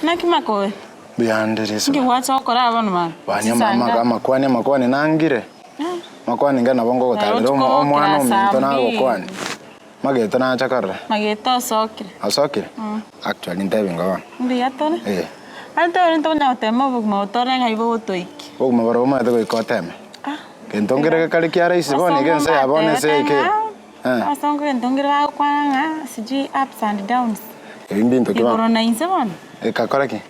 Na kimako. Biandirisa. Ngiwacha okora abantu man. Banya mama makwani nangire. Makwani ngana bongo gotalero omwana ominto na gokwani. Mageto na chakara. Mageto asokire. Asokire? Actually ntebinga wana. Mbiyatone? Alto nto na tema bugma otore ngai botoiki. Bugma baro ma to ikoteme. Kentongere kali kiara isibone gense abone se ke. Asongo kentongere akwanga siji ups and downs. Imbinto kiba. Corona insebon. Kakora ki?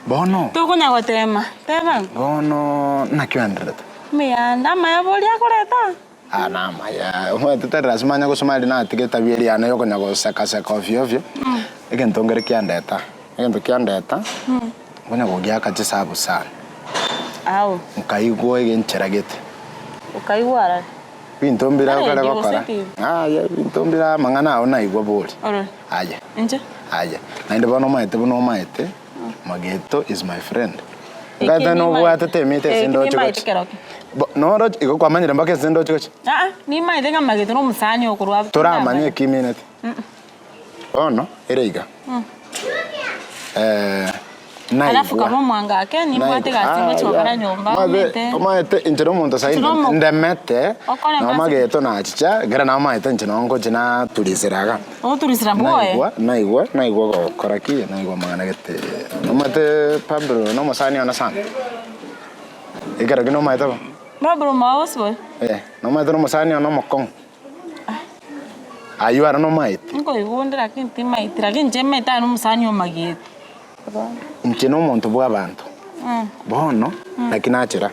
Bono. To kunya gotema. Tema. Bono nakiandra. Miyanda maya bolia koreta. Ana maya. Omo tutara simanya kusoma na tiketa bieli ana yoko nyago saka ovyo ovyo. Ekentongere kiandeta. Ekento kiandeta. Kunya gogia kati sabu sana. Awo. Nkaigwo egencheragete. Ukaigwara. Bintombira ukale gokora. Ya bintombira mangana ona igwa boli. Aye. Nje? Aye. Nainde bono maete. Mageto is my friend. Ngata no bwate temete sindo chiko. No ro iko kwa manyire mbake sindo chiko. Ni maite nga mageto no musanyo okurwa. Tora manye kiminute. No, ereiga. Alafu kama mwanga ake ni mwate gasimba chokara nyomba mete. Maete intero muntu sai ndemete. No mageto na chicha gara na maete ntino ngo jina tulisiraga. Tulisira boye. Naigwa koraki naigwa mangana gete. No mate Pablo no mosani ona sana. Igara gino maete ba. Pablo maos boy. No mate no mosani ona mokong. Ayu ara no maete. Ngo igondera kinti maete lakini jemme ta no mosani o mageto. Nchino muntu bw'abantu. Bono nakinachira.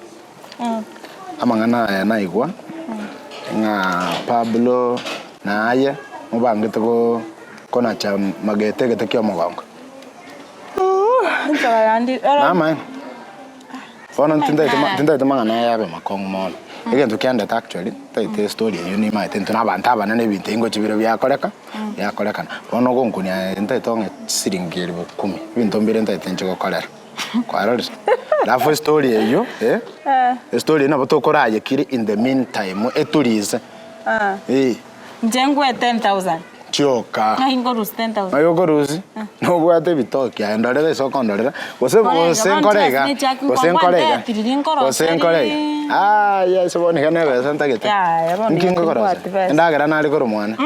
Amangana naigwa. Nga Pablo na aya mubangite ko kona cha magete gete kyo mugongo. Ntsaba yandi. Mama. Bono tinda mangana yabe makongo mono. Egento kyanda actually taite story yuni maite ntuna abantu abanane bintu ingo chibiro byakoreka. Yakolekana. Bono gonkunya ntaito siringiri 10. Bintu mbire ntaite nchiko kolera. Kwarori. La first story eyo, story na botokoraye kiri in the meantime eturize. Njengwe 10,000. Choka. Na ingorusi 10,000. Ayo gorusi. No bwate bitoki andorera isokondorera. Gose korega. Yes bone kana besa ntagete. Nkingo korose. Ndagera nali korumwana.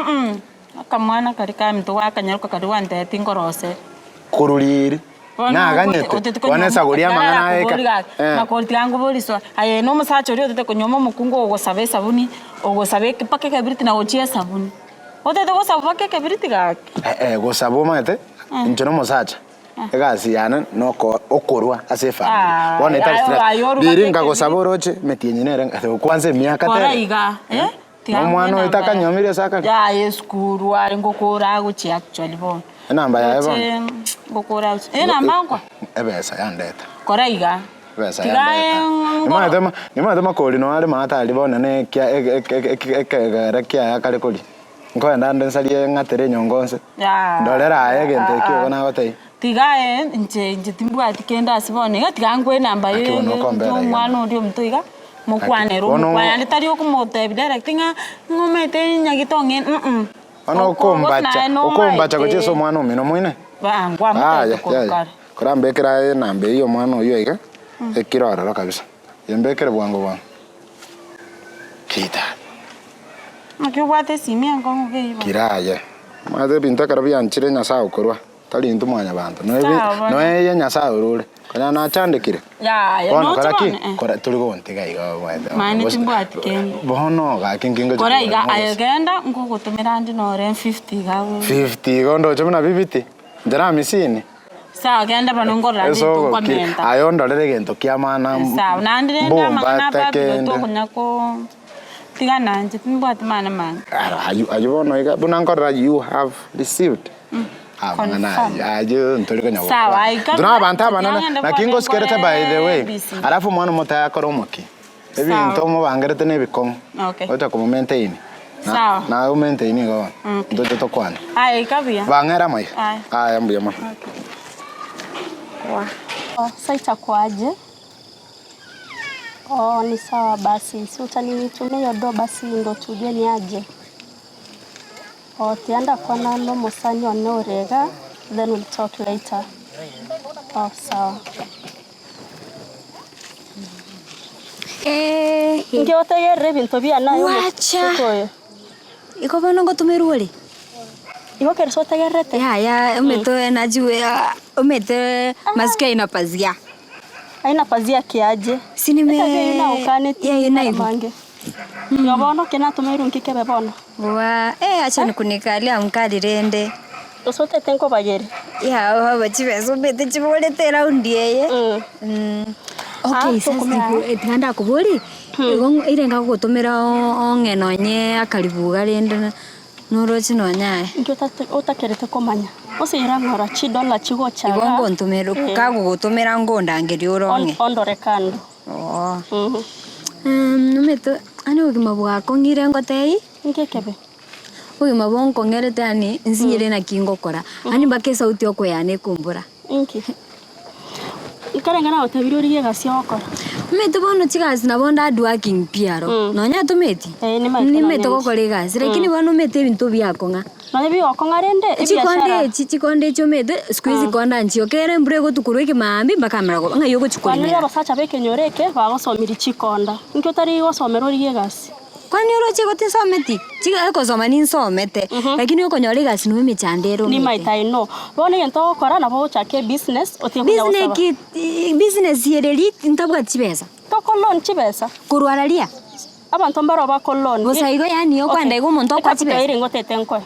Akamwana kari kamito wakanyaruka kari wante tingorose. Kururiri. Na ganyete. Wanesa guria mangana eka. Makorti yangu boliso. Aye no musacho rio tete kunyoma mukungu ogosabe sabuni, ogosabe pake kabiriti na ochia sabuni. Otete gosabe pake kabiriti gake. Gosabo mate. Nchono musacha. Egasi yana noko okorwa asefa. Wone taxi. Biringa gosabo roche metienyenere kwanze miaka tete. Koraiga, Omwana itaka nyomire saka. Ya eskuru ari ngokora guchi actually bon. Namba ya ebo. Ngokora. Namba ngwa. Ebesa yandeta. Koraiga. Ebesa yandeta. Nimadema koli no ari mata ali bona ne kya kya kale koli. Ngo ndande nsaliye ngatere nyongonse. Ya. Ndolera ayegente kyo na gotei. Tigae nje timbwa atikenda asibone gatigangwe namba yo mwana ndio mtoiga. Mukwanero mukwana tari okumote directinga ngomete nyagitonge Ono kombacha gocheso mwana omino mwine bangwa mutete kokara kurambekera nambe iyo mwana oyo iga ekirororo kabisa yembekere bwango bwa kita akibwate simia ngongo geibo kiraye made binta karabia nchire nyasa ukorwa tali ntu mwanya bantu no ye nyasa urure kana na chandikire no karaki kora tuligo ntega iga waida mani timbwati kende bono ga kingingo kora iga ayagenda ngogutumira ndi no 50 gawo 50 gondo chemuna bibiti ndara misini sawa genda banongora ndi tukwamenta ayo ndorere gento kiamana sawa nandire ndamana babu to kunyako tigana nje timbwati mana ayo bono iga bunangora you have received ayo ntolika nyawo duna abantu abanana nakingo skerete by the way alafu mwana mota yakora umuki ebintu mu bangerete nebikongo ota ku maintain na maintain go ndoto to kwana ai kabia bangera mai ambuya ma sasa itakuaje? Ni sawa basi, si utanitumia hiyo do basi ndo tujue ni aje. Tianda kwa nano musani onorega then we'll talk later. Oh, sawa. Ngeotegere bintu bia nayo. Wacha. Iko bono ngotumeruri. Iko kerso tegerete. Ya umeto najua umete masikio ina pazia. Haina pazia kiaje? Sinime ina ukane ya ina mange. Yobono kena tumeru nkikebe bono. Wa acha nikunikalia mkadi rende. Usote tenko bagere. Ya wachibezo bete chibole tera undie. Okay, sasa etanda kuburi. Irenga gutumira ongeno nye akaribuga rende norochi no nyae. Ngota utakerete komanya. Ose irangora chidola chigo chaga. Ibongo ntumero kago gutumira ngonda ngeri uronge. Ondore kando. Numeto ani ugima bwako ngire ngotei nkekebe. Ugima bonko ngerete ani nsinyire na kingokora. Ani bake sauti yoko yane kumbura. Inki. Ikarengana otabiroriye gasiokora. Meto bono chigazi na bonda adu working piaro. Nonya tumeti. Ni meto kokore gazi lakini bono mete bintu byakonga. Nalebi wakonga rende chikonde chomete squeeze konda nchio kere mbure gotukuru ikimambi bakamera go ngayo gochukuri. Kwani abasacha bekenyoreke bagosomira chikonda. Nkyo tari gosomeroriye gasi. Kwani uroche gote someti. Chiga ko soma ni somete. Lakini ukonyore gasi no michandero. Ni maitai no. Bone gento kora na bo chake business business yereli ntabwa chibesa. Toko loan chibesa. Kurwaralia. Abantu mbaro bakoloni. Bosaigo yani yo kwanda ego muntu kwachibesa. Iri ngotete nko.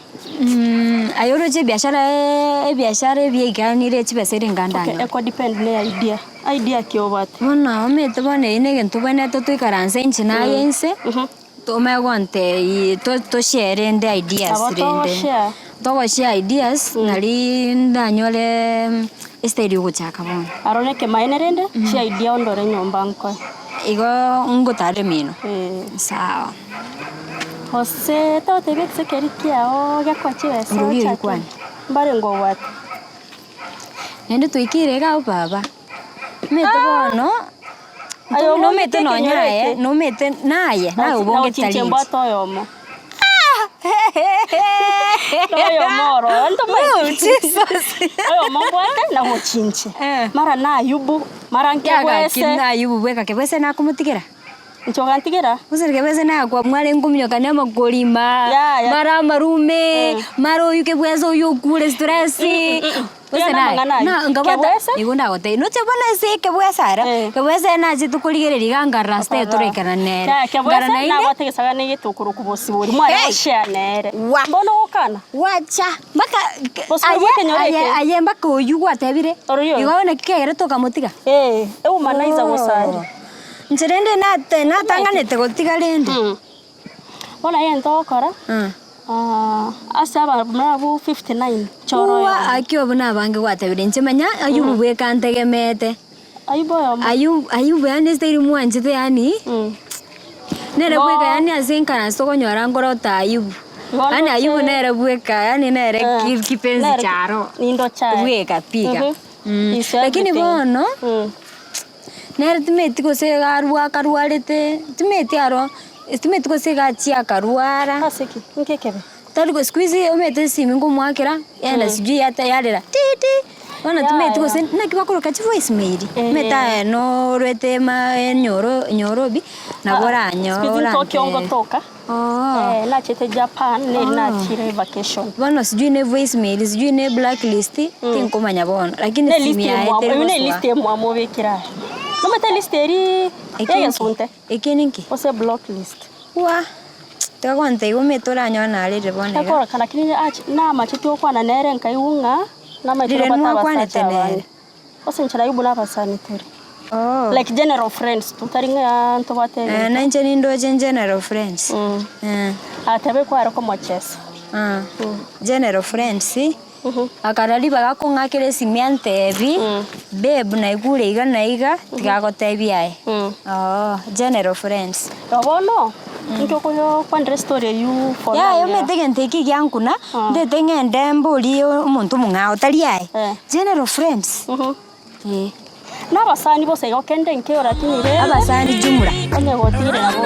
Ayoroje biashara byeganire chibesa ringanda. Okay, eko depend ne idea kiobate. Bona omete bone ine gento bone to tuikaranse inchina yense. Tomegonte to share and ideas rende. To share ideas nali ndanyole esteri guchaka bon. Arone ke maine rende share idea ondore nyomba nko. Igo ngotare mino. Sawa. Ose to tebe sekeri kiao gakwachibesa. Ngiri kwani. Bare ngo wat. Nende tuikire ga baba. Meto bono. Ayo no mete no nyae, no mete naye, na ubonge tali. Mbato yomo. Yo moro, ando mai. Jesus. Ayo mambwate na mochinche. Mara na yubu, mara nkewese. Na yubu bweka kebese na kumutikira. Nchoga ntigera. Usirike bese na kwa mwale ngumnyoka na magolima. Mara marume, maro yuke bwezo yokule stress. Na ngabata igunda gote no chebona se ke bwesara ke bwese na chitukuligere liganga raste turekana nere ngara na gote sagane yitukuru kubosiburi mwana shanere mbona ukana wacha mbaka aye mbaka uyugwa tebire igona kigere toka mutiga manaiza gosari ncherende na tanganete gotiga rende bona yento kora asaba mnabu 59 choro ya akio bana bange watabire nchemanya ayubu bwekantegemete ayubu yani steri mwanjite yani nere bweka yani azinka na sokonyora ngorota ayubu yani ayubu nere bweka yani nere kipenzi charo nindo cha bweka piga lakini bono nere tumeti kosega arwa karwarete tumeti aro estimate ko sega chia karuara hasiki nkekebe tari squeeze omete simu ngomwakira yana siji ata yarera titi wana tumete ko sen na kibakoro kachi voice mail meta no rete ma nyorobi na bora nyora Tokyo toka na chete Japan ne na chire vacation wana siji ne voice mail siji ne blacklist tinkomanya bona lakini simu ya ne list ya mwamo bekira no meta list eri sunte ekeninki ose block list wa tagonte igometora nyona rire bone akora kana kini na machiti okwana nere nkaiunga na machiti bakwana tenere ose nchara yubula basanitori like general friends tutaringa ntobate na ncheni ndo general friends atabe kwa roko mochesa general friends akarali bagakungakire simiante evi babe na igure iga na iga tigagotebia general friends robono nkokoyo kwa story you for yo metege nteki gyankuna ndete ngende mbuli umuntu mungao taliae general friends na basani bose gokende nke orakinire abasani jumla onye gotire nabo